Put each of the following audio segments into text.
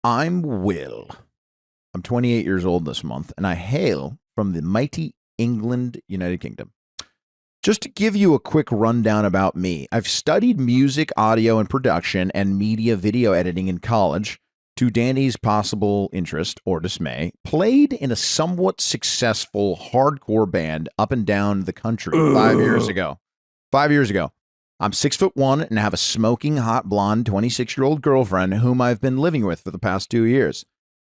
I'm Will. I'm 28 years old this month, and I hail from the mighty England, United Kingdom. Just to give you a quick rundown about me, I've studied music, audio, and production and media video editing in college. To Danny's possible interest or dismay, played in a somewhat successful hardcore band up and down the country 5 years ago. 5 years ago. I'm 6'1" and have a smoking hot blonde 26-year-old girlfriend whom I've been living with for the past 2 years.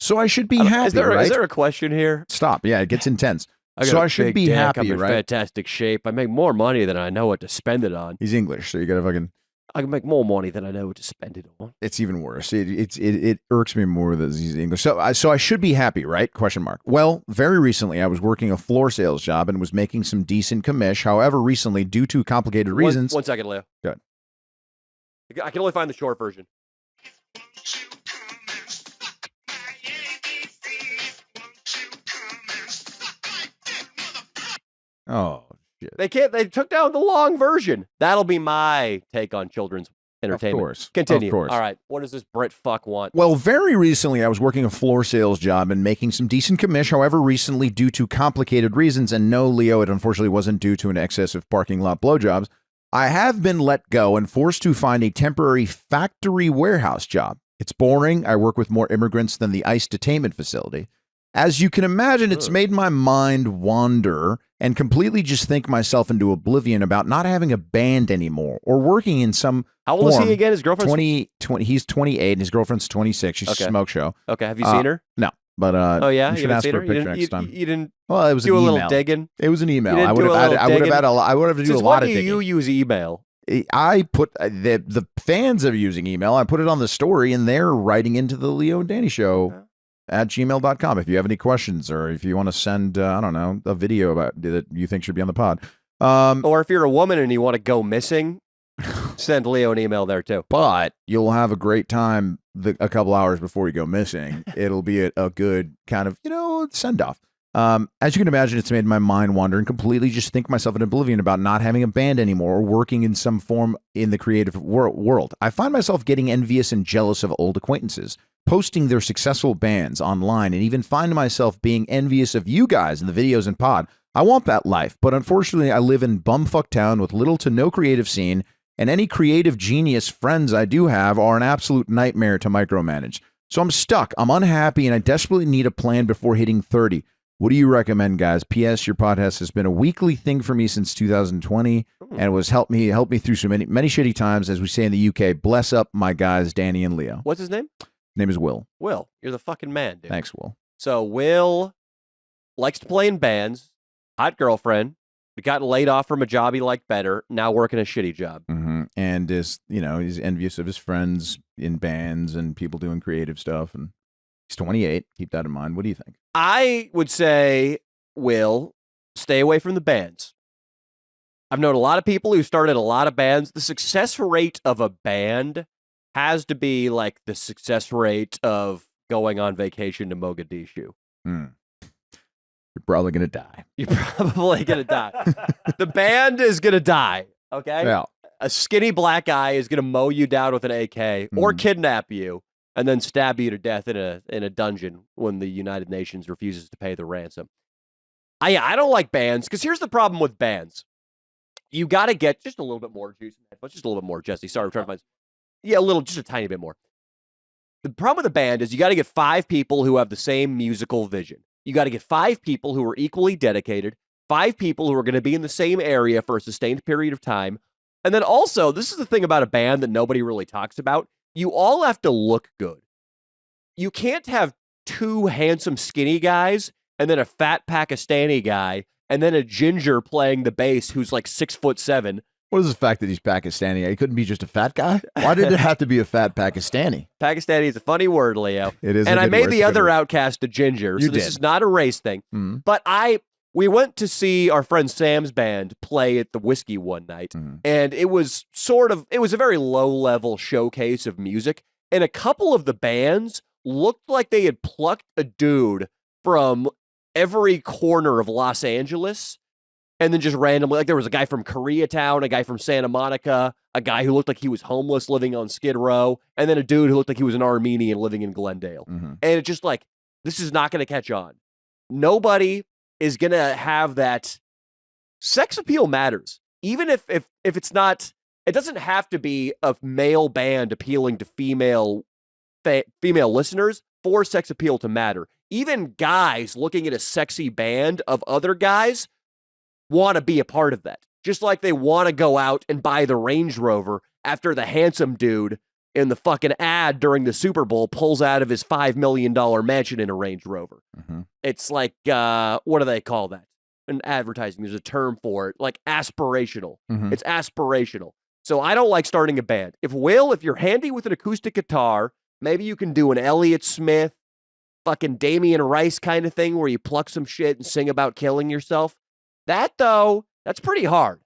So I should be happy, right? Is there a question here? Stop. Yeah, it gets intense. I So I should be happy, I'm in right? fantastic shape. I make more money than I know what to spend it on. He's English, so you gotta fucking. I can make more money than I know what to spend it on. It's even worse. It irks me more that he's English. So I should be happy, right? Question mark. Well, very recently I was working a floor sales job and was making some decent commish. However, recently, due to complicated reasons. One second, Leo. Good. I can only find the short version. Oh shit! They took down the long version. That'll be my take on children's entertainment. Of course. Continue. Of course. All right. What does this Brit fuck want? Well, very recently I was working a floor sales job and making some decent commish. However, recently, due to complicated reasons, and no, Leo, it unfortunately wasn't due to an excess of parking lot blowjobs, I have been let go and forced to find a temporary factory warehouse job. It's boring. I work with more immigrants than the ICE detainment facility. As you can imagine, it's made my mind wander and completely just think myself into oblivion about not having a band anymore or working in some How old is he again? His girlfriend's 20, he's 28 and his girlfriend's 26. She's a smoke show. Okay. Have you seen her? No, but Oh yeah, you should ask seen for her. a picture next time. You didn't Well, it was do an a email. little digging. It was an email. You didn't do a little I would have had I would have to do a Since lot when of do digging. you use email? I put the fans of using email. I put it on the story, and they're writing into the Leo and Danny show at gmail.com. If you have any questions or if you want to send, I don't know, a video about that you think should be on the pod. Or if you're a woman and you want to go missing, send Leo an email there too. But you'll have a great time a couple hours before you go missing. It'll be a good kind of, send off. As you can imagine, it's made my mind wander and completely just think myself in oblivion about not having a band anymore or working in some form in the creative world. I find myself getting envious and jealous of old acquaintances, posting their successful bands online, and even find myself being envious of you guys in the videos and pod. I want that life, but unfortunately I live in bumfuck town with little to no creative scene, and any creative genius friends I do have are an absolute nightmare to micromanage. So I'm stuck, I'm unhappy, and I desperately need a plan before hitting 30. What do you recommend, guys? P.S. Your podcast has been a weekly thing for me since 2020, and it was helped me through so many shitty times, as we say in the UK. Bless up my guys, Danny and Leo. What's his name? Name is Will. Will, you're the fucking man, dude. Thanks, Will. So Will likes to play in bands, hot girlfriend, got laid off from a job he liked better, now working a shitty job. Mm-hmm. And he's envious of his friends in bands and people doing creative stuff, and he's 28. Keep that in mind. What do you think? I would say, Will, stay away from the bands. I've known a lot of people who started a lot of bands. The success rate of a band has to be like the success rate of going on vacation to Mogadishu. You're probably going to die. You're probably going to die. The band is going to die, okay? Yeah. A skinny black guy is going to mow you down with an AK or kidnap you and then stab you to death in a dungeon when the United Nations refuses to pay the ransom. I don't like bands, because here's the problem with bands. You got to get just a little bit more juice in that, but just a little bit more, Jesse. Sorry, I'm trying to find... Yeah, just a tiny bit more. The problem with a band is you got to get 5 people who have the same musical vision. You got to get 5 people who are equally dedicated, 5 people who are going to be in the same area for a sustained period of time. And then also, this is the thing about a band that nobody really talks about. You all have to look good. You can't have 2 handsome, skinny guys and then a fat Pakistani guy and then a ginger playing the bass who's like 6'7". What is the fact that he's Pakistani? He couldn't be just a fat guy? Why did it have to be a fat Pakistani? Pakistani is a funny word, Leo. It is. And I made the other outcast a ginger, so this is not a race thing. Mm-hmm. But we went to see our friend Sam's band play at the Whiskey one night, and it was a very low-level showcase of music, and a couple of the bands looked like they had plucked a dude from every corner of Los Angeles And then just randomly, like there was a guy from Koreatown, a guy from Santa Monica, a guy who looked like he was homeless living on Skid Row, and then a dude who looked like he was an Armenian living in Glendale. And it's just like, this is not going to catch on. Nobody is going to have that. Sex appeal matters. Even if it's not, it doesn't have to be a male band appealing to female listeners for sex appeal to matter. Even guys looking at a sexy band of other guys want to be a part of that. Just like they want to go out and buy the Range Rover after the handsome dude in the fucking ad during the Super Bowl pulls out of his $5 million mansion in a Range Rover. It's like, what do they call that? In advertising, there's a term for it, like aspirational. It's aspirational. So I don't like starting a band. If you're handy with an acoustic guitar, maybe you can do an Elliott Smith, fucking Damien Rice kind of thing where you pluck some shit and sing about killing yourself. That, though, that's pretty hard.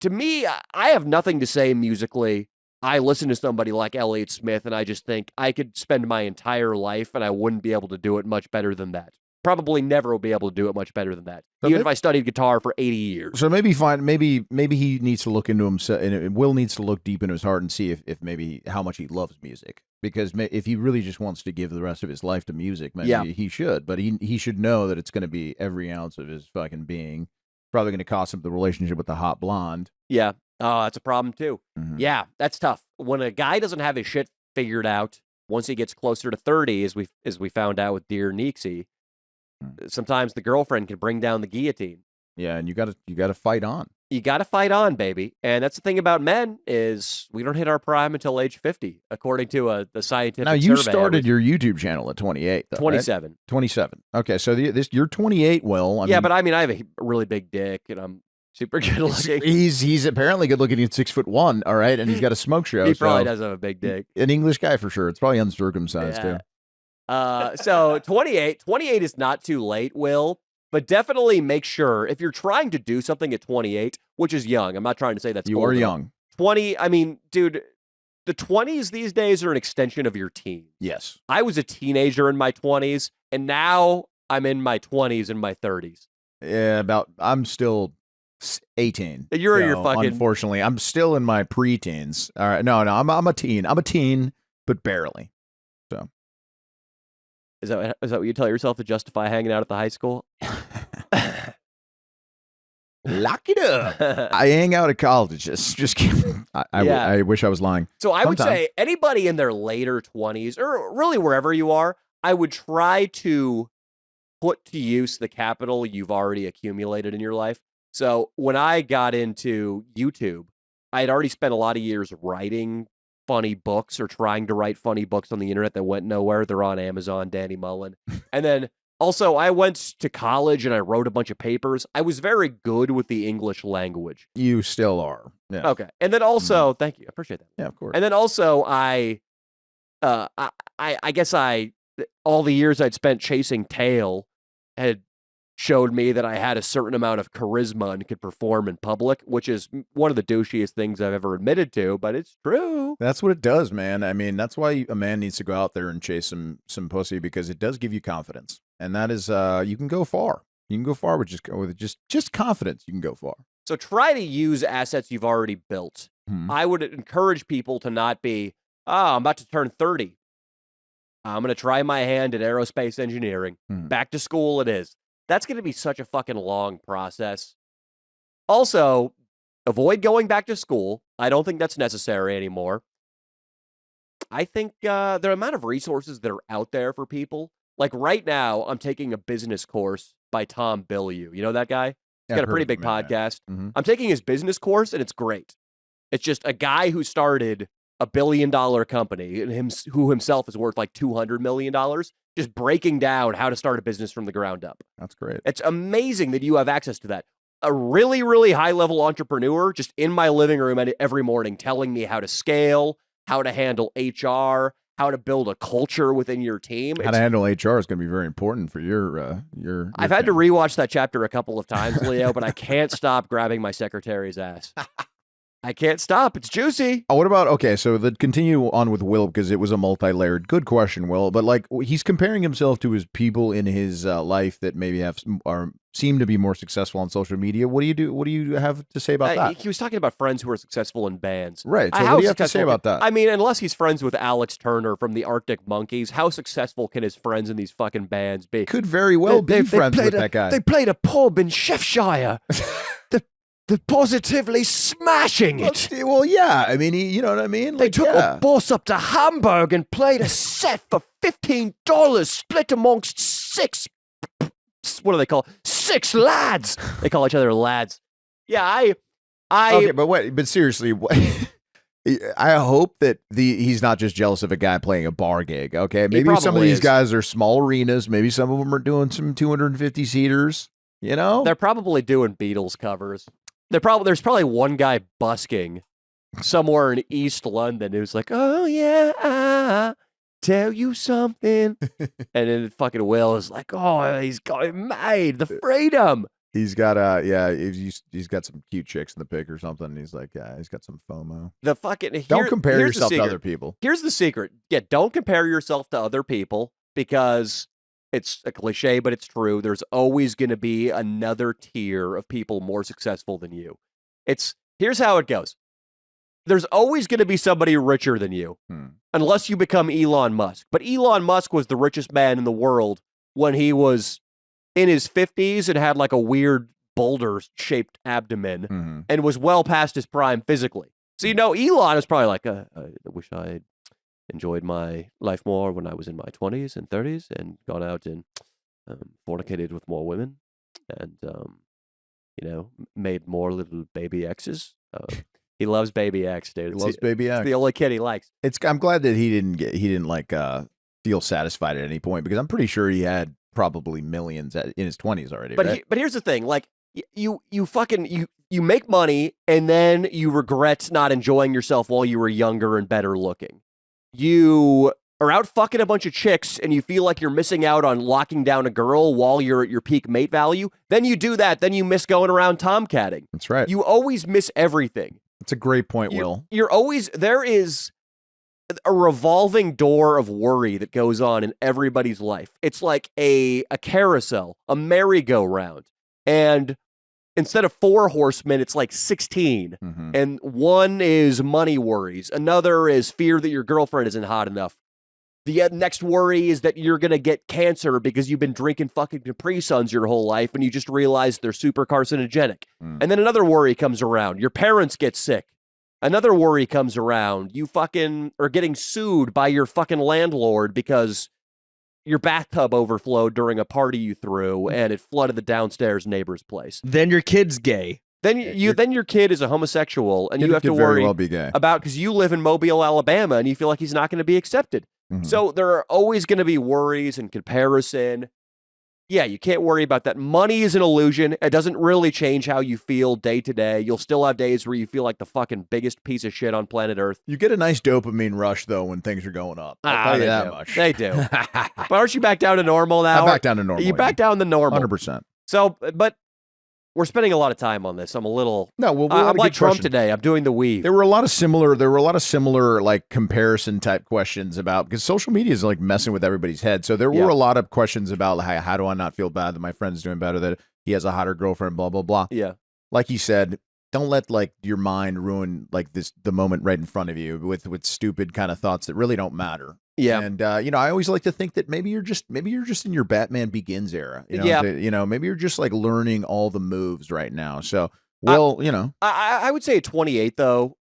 To me, I have nothing to say musically. I listen to somebody like Elliott Smith, and I just think I could spend my entire life, and I wouldn't be able to do it much better than that. Probably never will be able to do it much better than that, even if I studied guitar for 80 years. So maybe he needs to look into himself, and Will needs to look deep into his heart and see if maybe how much he loves music. Because if he really just wants to give the rest of his life to music, maybe he should. But he should know that it's going to be every ounce of his fucking being. Probably going to cost him the relationship with the hot blonde. Yeah. Oh, that's a problem too. Yeah, that's tough. When a guy doesn't have his shit figured out, once he gets closer to 30, as we found out with Dear Nixie, sometimes the girlfriend can bring down the guillotine. Yeah, and you gotta fight on. You gotta fight on, baby. And that's the thing about men is we don't hit our prime until age 50, according to the scientific survey. Now, you started your YouTube channel at 28, though, 27. Right? 27. Okay, so you're 28, Will. But I mean, I have a really big dick, and I'm super good looking. He's apparently good looking. He's 6'1", all right, and he's got a smoke show. He probably does have a big dick. An English guy for sure. It's probably uncircumcised too. So 28 is not too late, Will, but definitely make sure if you're trying to do something at 28, which is young. I'm not trying to say that's you old are enough. young. 20. I mean, dude, the 20s these days are an extension of your teens. Yes. I was a teenager in my 20s, and now I'm in my 20s and my 30s. Yeah, I'm still 18. You're in your fucking. Unfortunately, I'm still in my preteens. All right, no, I'm a teen. I'm a teen, but barely. So. Is that what you tell yourself to justify hanging out at the high school? Lock it up. I hang out at college. Just kidding. I wish I was lying. So I would say anybody in their later 20s, or really wherever you are, I would try to put to use the capital you've already accumulated in your life. So when I got into YouTube, I had already spent a lot of years writing funny books or trying to write funny books on the internet that went nowhere. They're on Amazon, Danny Mullen. And then also I went to college and I wrote a bunch of papers. I was very good with the English language. You still are. Yeah. Okay. And then also, thank you. I appreciate that. Yeah, of course. And then also I guess all the years I'd spent chasing tail had showed me that I had a certain amount of charisma and could perform in public, which is one of the douchiest things I've ever admitted to, but it's true. That's what it does, man. I mean, that's why a man needs to go out there and chase some pussy, because it does give you confidence. And that is, you can go far. You can go far with just confidence. You can go far. So try to use assets you've already built. I would encourage people to not be, I'm about to turn 30. I'm going to try my hand at aerospace engineering. Back to school it is. That's going to be such a fucking long process. Also, avoid going back to school. I don't think that's necessary anymore. I think the amount of resources that are out there for people, like right now, I'm taking a business course by Tom Bilyeu. You know that guy? He's got a pretty big podcast. I'm taking his business course, and it's great. It's just a guy who started a $1 billion company and who himself is worth like $200 million, just breaking down how to start a business from the ground up. That's great. It's amazing that you have access to that. A really, really high-level entrepreneur just in my living room every morning telling me how to scale, how to handle HR, how to build a culture within your team. How to handle HR is going to be very important for your I've had to rewatch that chapter a couple of times, Leo, but I can't stop grabbing my secretary's ass. I can't stop. It's juicy. Oh, what about, okay, so continue on with Will, because it was a multi-layered, good question, Will, but like he's comparing himself to his people in his life that maybe seem to be more successful on social media. What do you have to say about that? He was talking about friends who are successful in bands. Right. So what do you have to say about that? I mean, unless he's friends with Alex Turner from the Arctic Monkeys, how successful can his friends in these fucking bands be? Could very well be friends with that guy. They played a pub in Cheshire. They're positively smashing it. Well, yeah. I mean, you know what I mean? They took a bus up to Hamburg and played a set for $15, split amongst six. What do they call? 6 lads. They call each other lads. Yeah, Okay, but seriously, I hope that he's not just jealous of a guy playing a bar gig. Okay, maybe some of these guys are small arenas. Maybe some of them are doing some 250 seaters. You know, they're probably doing Beatles covers. There's probably one guy busking somewhere in East London who's like, oh yeah, I'll tell you something. And then fucking Will is like, oh, he's got it made, the freedom. He's got he's got some cute chicks in the pic or something. He's like, yeah, he's got some FOMO. Don't compare yourself to other people. Here's the secret. Yeah, don't compare yourself to other people, because it's a cliche, but it's true. There's always going to be another tier of people more successful than you. Here's how it goes. There's always going to be somebody richer than you, unless you become Elon Musk. But Elon Musk was the richest man in the world when he was in his 50s and had like a weird boulder-shaped abdomen and was well past his prime physically. So, Elon is probably like, I wish I enjoyed my life more when I was in my 20s and 30s and gone out and fornicated with more women and, made more little baby X's. He loves baby X, dude. He loves baby X. It's the only kid he likes. I'm glad that he didn't like feel satisfied at any point, because I'm pretty sure he had probably millions in his 20s already. But here's the thing, like you make money and then you regret not enjoying yourself while you were younger and better looking. You are out fucking a bunch of chicks and you feel like you're missing out on locking down a girl while you're at your peak mate value. Then you do that. Then you miss going around tomcatting. That's right. You always miss everything. That's a great point, Will. There is a revolving door of worry that goes on in everybody's life. It's like a carousel, a merry-go-round. And instead of 4 horsemen, it's like 16. And one is money worries. Another is fear that your girlfriend isn't hot enough. The next worry is that you're going to get cancer because you've been drinking fucking Capri Suns your whole life and you just realize they're super carcinogenic. And then another worry comes around. Your parents get sick. Another worry comes around. You fucking are getting sued by your fucking landlord because your bathtub overflowed during a party you threw and it flooded the downstairs neighbor's place. Then your kid's gay. Then your kid is a homosexual and you have to worry about, because you live in Mobile, Alabama, and you feel like he's not going to be accepted. So there are always going to be worries and comparison. Yeah, you can't worry about that. Money is an illusion. It doesn't really change how you feel day to day. You'll still have days where you feel like the fucking biggest piece of shit on planet Earth. You get a nice dopamine rush, though, when things are going up. I'll tell you that much. They do. But aren't you back down to normal now? I'm back down to normal. You back down to normal. 100%. So, but we're spending a lot of time on this. I'm a little. No, I'm like Trump today. I'm doing the weave. There were a lot of similar like comparison type questions about, because social media is like messing with everybody's head. So there were a lot of questions about how do I not feel bad that my friend's doing better, that he has a hotter girlfriend, blah blah blah. Yeah. Like he said, don't let like your mind ruin like the moment right in front of you with stupid kind of thoughts that really don't matter. Yeah. And I always like to think that maybe you're just in your Batman Begins era. Maybe you're just like learning all the moves right now. So, I would say at 28 though,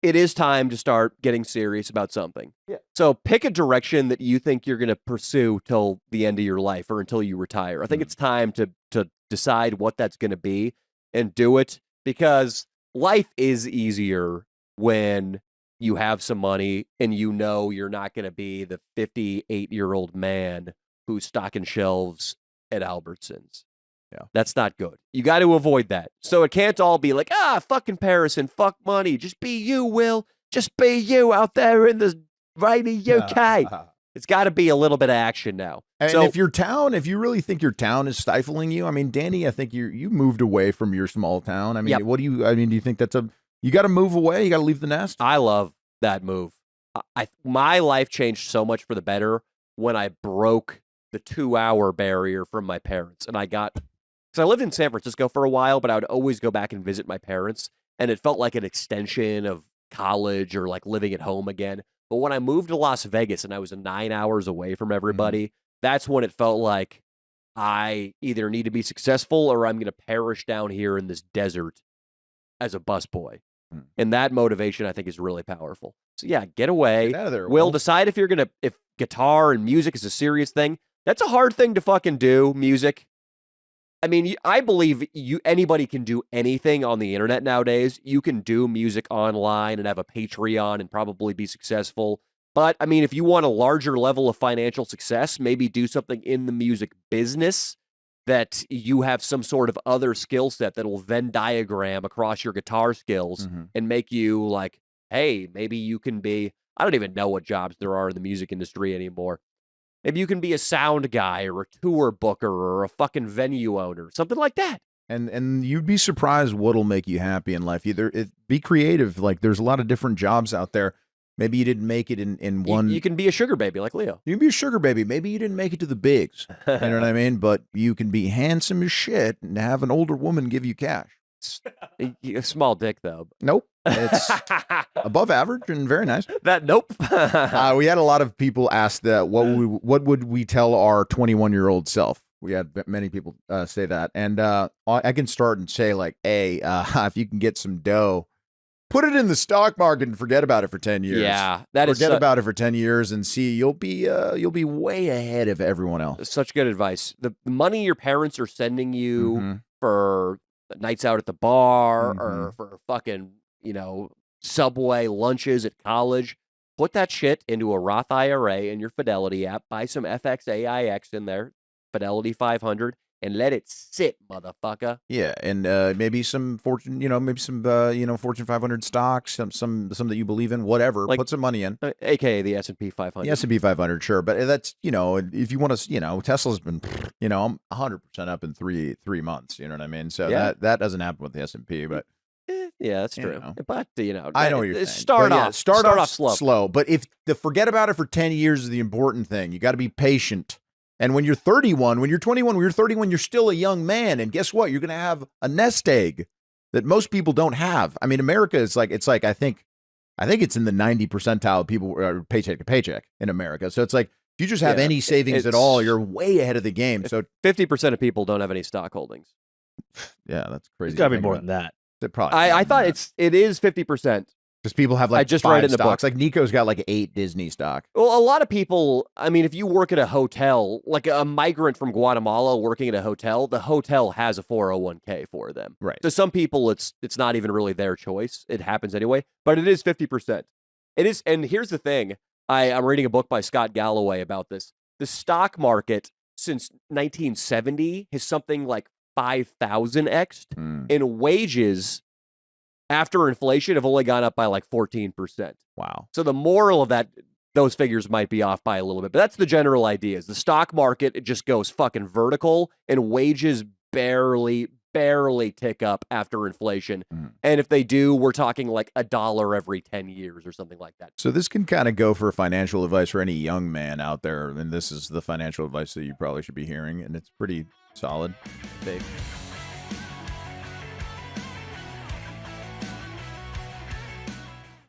it is time to start getting serious about something. Yeah. So pick a direction that you think you're going to pursue till the end of your life or until you retire. I think it's time to decide what that's going to be and do it, because life is easier when you have some money and you're not going to be the 58-year-old man who's stocking shelves at Albertsons. Yeah. That's not good. You got to avoid that. So it can't all be like, fuck comparison, fuck money. Just be you, Will. Just be you out there in the rainy UK. It's got to be a little bit of action now. And if you really think your town is stifling you, I mean, Danny, I think you moved away from your small town. I mean, do you think that's You got to move away. You got to leave the nest. I love that move. My life changed so much for the better when I broke the 2-hour barrier from my parents. And because I lived in San Francisco for a while, but I would always go back and visit my parents. And it felt like an extension of college or like living at home again. But when I moved to Las Vegas and I was 9 hours away from everybody, that's when it felt like I either need to be successful or I'm going to perish down here in this desert as a busboy. And that motivation, I think, is really powerful. So yeah, get away. Get out of there, Will, decide if guitar and music is a serious thing. That's a hard thing to fucking do, music. I mean, I believe anybody can do anything on the internet nowadays. You can do music online and have a Patreon and probably be successful. But, I mean, if you want a larger level of financial success, maybe do something in the music business that you have some sort of other skill set that'll Venn diagram across your guitar skills and make you like, hey, maybe you can be, I don't even know what jobs there are in the music industry anymore. Maybe you can be a sound guy or a tour booker or a fucking venue owner, something like that. And you'd be surprised what'll make you happy in life. Be creative. Like there's a lot of different jobs out there. Maybe you didn't make it in one. You can be a sugar baby like Leo. You can be a sugar baby. Maybe you didn't make it to the bigs. You know what I mean? But you can be handsome as shit and have an older woman give you cash. A small dick, though. Nope. It's above average and very nice. Nope. We had a lot of people ask that. What would we tell our 21-year-old self? We had many people say that. And I can start and say like, hey, if you can get some dough, put it in the stock market and forget about it for 10 years. Yeah, forget about it for 10 years and see you'll be way ahead of everyone else. Such good advice. The money your parents are sending you for nights out at the bar or for fucking, Subway lunches at college, put that shit into a Roth IRA in your Fidelity app, buy some FXAIX in there, Fidelity 500, and let it sit, motherfucker. Yeah, and maybe some Fortune, Fortune 500 stocks, some that you believe in, whatever. Put some money in, aka the S&P 500. The S&P 500, sure, but that's if you want to, Tesla's been, I'm 100% up in three months. You know what I mean? So that doesn't happen with the S&P, but. Yeah, that's true. But I know what you're saying. Start off slow. But if forget about it for 10 years is the important thing. You got to be patient. And when you're 31, when you're 21, when you're 31, you're still a young man. And guess what? You're going to have a nest egg that most people don't have. I mean, America is like I think it's in the 90 percentile of people are paycheck to paycheck in America. So it's like if you just have any savings at all, you're way ahead of the game. So 50% of people don't have any stock holdings. Yeah, that's crazy. It's got to be more than that. I thought it is 50%. Because people have like I just 5 read in the stocks. book. Like Nico's got like 8 Disney stock. Well, a lot of people, I mean, if you work at a hotel, like a migrant from Guatemala working at a hotel, the hotel has a 401k for them. Right. So some people, it's not even really their choice. It happens anyway, but it is 50%. It is, and here's the thing. I'm reading a book by Scott Galloway about this. The stock market since 1970 has something like 5,000x, and wages after inflation have only gone up by like 14%. Wow. So the moral of that, those figures might be off by a little bit, but that's the general idea. Is the stock market, it just goes fucking vertical, and wages barely tick up after inflation. And if they do, we're talking like $1 every 10 years or something like that. So this can kind of go for financial advice for any young man out there, and this is the financial advice that you probably should be hearing, and it's pretty solid. Big.